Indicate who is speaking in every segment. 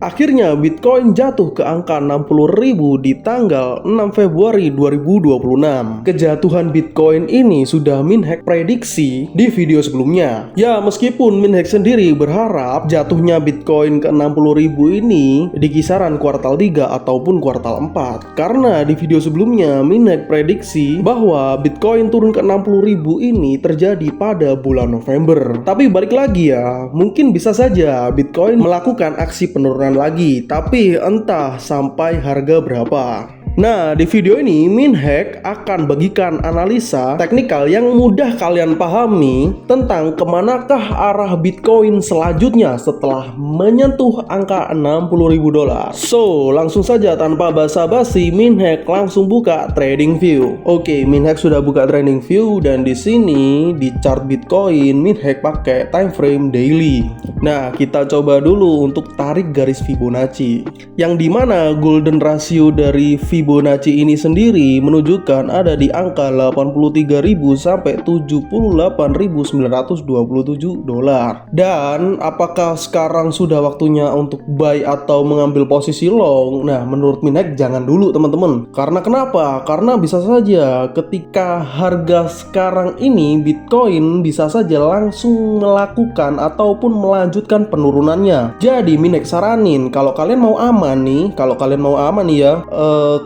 Speaker 1: Akhirnya Bitcoin jatuh ke angka 60.000 di tanggal 6 Februari 2026. Kejatuhan Bitcoin ini sudah Minhack prediksi di video sebelumnya. Ya, meskipun Minhack sendiri berharap jatuhnya Bitcoin ke 60.000 ini di kisaran kuartal 3 ataupun kuartal 4. Karena di video sebelumnya Minhack prediksi bahwa Bitcoin turun ke 60.000 ini terjadi pada bulan November. Tapi balik lagi ya, mungkin bisa saja Bitcoin melakukan aksi penurunan lagi, tapi entah sampai harga berapa. Nah, di video ini Minhack akan bagikan analisa teknikal yang mudah kalian pahami tentang kemanakah arah Bitcoin selanjutnya setelah menyentuh angka 60.000 dolar. So, langsung saja tanpa basa-basi, Minhack langsung buka trading view. Oke, Minhack sudah buka trading view dan di sini di chart Bitcoin Minhack pakai time frame daily. Nah, kita coba dulu untuk tarik garis Fibonacci, yang dimana golden ratio dari Fibonacci ini sendiri menunjukkan ada di angka 83.000 sampai 78.927 dolar. Dan apakah sekarang sudah waktunya untuk buy atau mengambil posisi long? Nah, menurut Minhack jangan dulu teman-teman. Karena kenapa? Karena bisa saja ketika harga sekarang ini Bitcoin bisa saja langsung melakukan ataupun melanjutkan penurunannya. Jadi Minhack saranin kalau kalian mau aman nih,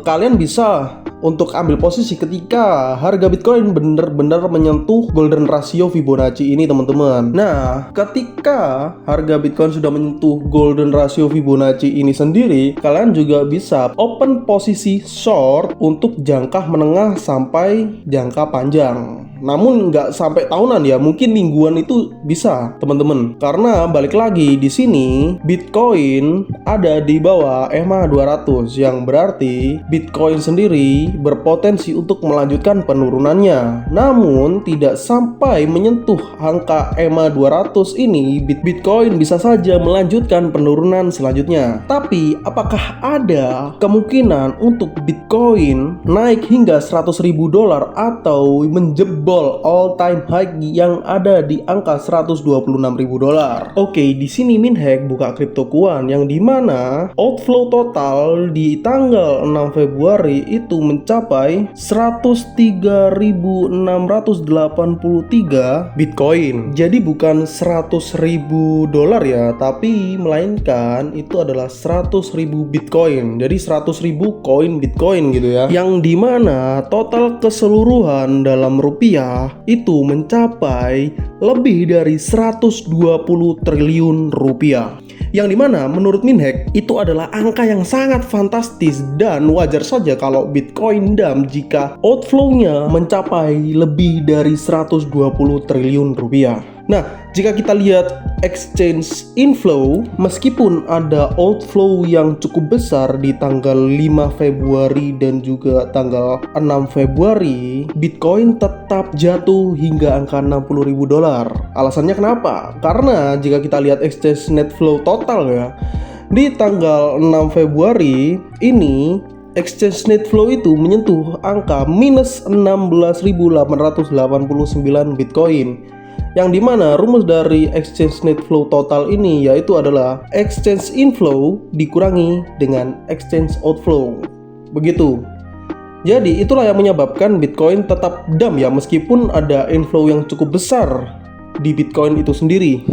Speaker 1: kalian bisa untuk ambil posisi ketika harga Bitcoin benar-benar menyentuh golden ratio Fibonacci ini teman-teman. Nah, ketika harga Bitcoin sudah menyentuh golden ratio Fibonacci ini sendiri, kalian juga bisa open posisi short untuk jangka menengah sampai jangka panjang. Namun nggak sampai tahunan ya, mungkin mingguan itu bisa teman-teman. Karena balik lagi di sini Bitcoin ada di bawah EMA 200, yang berarti Bitcoin sendiri berpotensi untuk melanjutkan penurunannya. Namun tidak sampai menyentuh angka EMA 200 ini, Bitcoin bisa saja melanjutkan penurunan selanjutnya. Tapi apakah ada kemungkinan untuk Bitcoin naik hingga 100.000 dolar atau menjebol all time high yang ada di angka 126.000 dolar? Oke, di sini Minhack buka CryptoQuant, yang dimana outflow total di tanggal 6 Februari itu mencapai 103.683 Bitcoin. Jadi bukan 100.000 dolar ya, tapi melainkan itu adalah 100.000 Bitcoin. Jadi 100.000 koin Bitcoin gitu ya. Yang dimana total keseluruhan dalam rupiah itu mencapai lebih dari 120 triliun rupiah. Yang dimana menurut Minhack itu adalah angka yang sangat fantastis dan wajar saja kalau Bitcoin dump jika outflow-nya mencapai lebih dari 120 triliun rupiah. Nah, jika kita lihat exchange inflow, meskipun ada outflow yang cukup besar di tanggal 5 Februari dan juga tanggal 6 Februari, Bitcoin tetap jatuh hingga angka 60.000 dolar. Alasannya kenapa? Karena jika kita lihat exchange net flow total ya, di tanggal 6 Februari ini exchange net flow itu menyentuh angka minus 16.889 Bitcoin. Yang dimana rumus dari exchange net flow total ini yaitu adalah exchange inflow dikurangi dengan exchange outflow. Begitu. Jadi itulah yang menyebabkan Bitcoin tetap dump ya, meskipun ada inflow yang cukup besar di Bitcoin itu sendiri.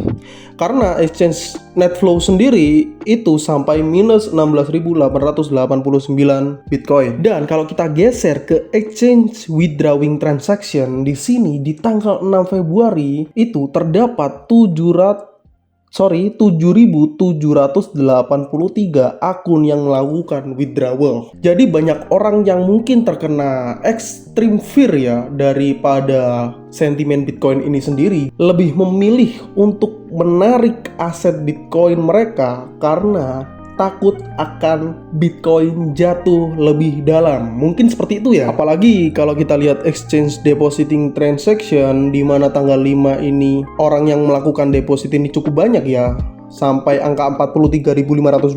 Speaker 1: Karena exchange net flow sendiri itu sampai minus 16.889 Bitcoin. Dan kalau kita geser ke exchange withdrawing transaction, di sini di tanggal 6 Februari itu terdapat 7.783 akun yang melakukan withdrawal. Jadi banyak orang yang mungkin terkena extreme fear ya daripada sentimen Bitcoin ini sendiri, lebih memilih untuk menarik aset Bitcoin mereka karena takut akan Bitcoin jatuh lebih dalam. Mungkin seperti itu ya. Apalagi kalau kita lihat exchange depositing transaction, di mana tanggal 5 ini orang yang melakukan deposit ini cukup banyak ya. Sampai angka 43.520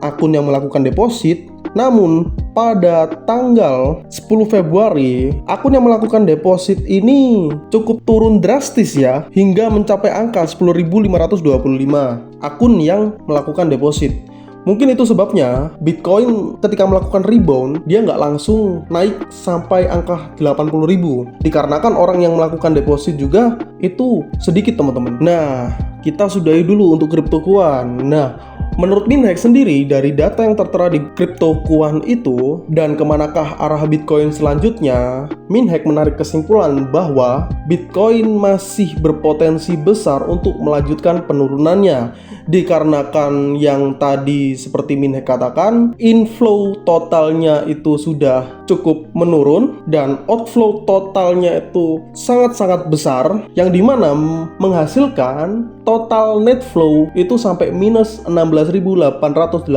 Speaker 1: akun yang melakukan deposit. Namun pada tanggal 10 Februari, akun yang melakukan deposit ini cukup turun drastis ya, hingga mencapai angka 10.525 akun yang melakukan deposit. Mungkin itu sebabnya Bitcoin ketika melakukan rebound, dia nggak langsung naik sampai angka 80.000. Dikarenakan orang yang melakukan deposit juga itu sedikit teman-teman. Nah, kita sudahi dulu untuk CryptoQuan. Nah, menurut Minhack sendiri, dari data yang tertera di CryptoQuan itu dan kemanakah arah Bitcoin selanjutnya, Minhack menarik kesimpulan bahwa Bitcoin masih berpotensi besar untuk melanjutkan penurunannya. Dikarenakan yang tadi seperti Minhack katakan, inflow totalnya itu sudah cukup menurun dan outflow totalnya itu sangat-sangat besar, yang dimana menghasilkan total net flow itu sampai minus 16.889.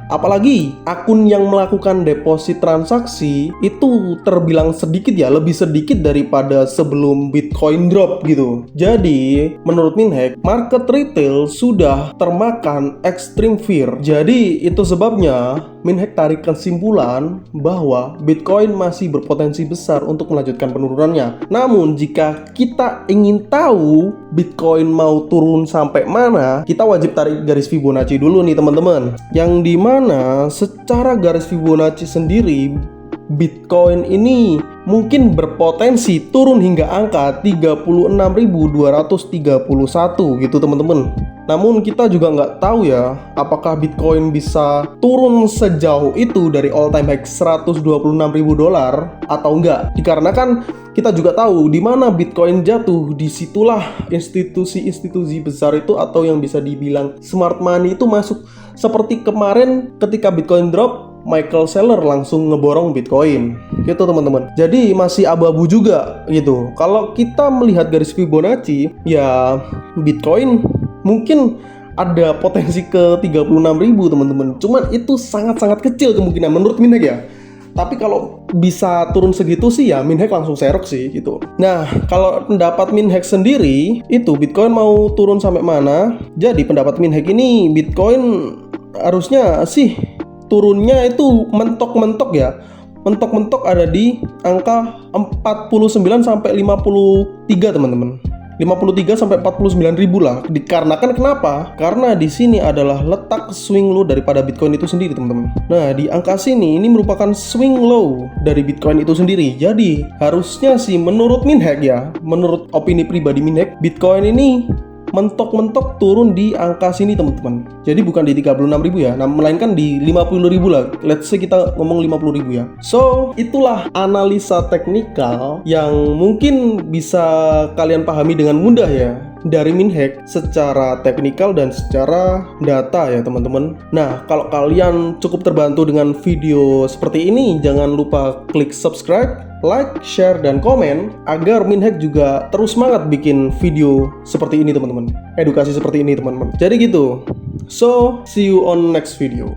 Speaker 1: Apalagi akun yang melakukan deposit transaksi itu terbilang sedikit ya, lebih sedikit daripada sebelum Bitcoin drop gitu. Jadi menurut Minhack, market retail sudah termakan extreme fear. Jadi itu sebabnya Minhack tarik kesimpulan bahwa Bitcoin masih berpotensi besar untuk melanjutkan penurunannya. Namun jika kita ingin tahu Bitcoin mau turun sampai mana, kita wajib tarik garis Fibonacci dulu nih teman-teman. Yang dimana secara garis Fibonacci sendiri, Bitcoin ini mungkin berpotensi turun hingga angka 36.231 gitu teman-teman. Namun kita juga nggak tahu ya, apakah Bitcoin bisa turun sejauh itu dari all time high $126.000 atau enggak. Dikarenakan kita juga tahu di mana Bitcoin jatuh, disitulah institusi-institusi besar itu atau yang bisa dibilang smart money itu masuk. Seperti kemarin ketika Bitcoin drop, Michael Saylor langsung ngeborong Bitcoin gitu teman-teman. Jadi masih abu-abu juga gitu. Kalau kita melihat garis Fibonacci, ya Bitcoin mungkin ada potensi ke 36.000 teman-teman. Cuman itu sangat-sangat kecil kemungkinan menurut Minhack ya. Tapi kalau bisa turun segitu sih ya Minhack langsung serok sih gitu. Nah, kalau pendapat Minhack sendiri, itu Bitcoin mau turun sampai mana? Jadi pendapat Minhack ini, Bitcoin harusnya sih turunnya itu mentok-mentok ya. Mentok-mentok ada di angka 49 sampai 53 teman-teman. 53 sampai 49 ribu lah. Dikarenakan kenapa? Karena di sini adalah letak swing low daripada Bitcoin itu sendiri, teman-teman. Nah, di angka sini ini merupakan swing low dari Bitcoin itu sendiri. Jadi, harusnya sih menurut Minhack ya, menurut opini pribadi Minhack, Bitcoin ini mentok-mentok turun di angka sini teman-teman. Jadi bukan di 36.000 ya, melainkan di 50.000 lah. Let's say kita ngomong 50.000 ya. So, itulah analisa teknikal yang mungkin bisa kalian pahami dengan mudah ya dari Minhack secara teknikal dan secara data ya teman-teman. Nah, kalau kalian cukup terbantu dengan video seperti ini, jangan lupa klik subscribe, like, share, dan komen agar Minhack juga terus semangat bikin video seperti ini teman-teman. Edukasi seperti ini teman-teman. Jadi gitu. So, see you on next video.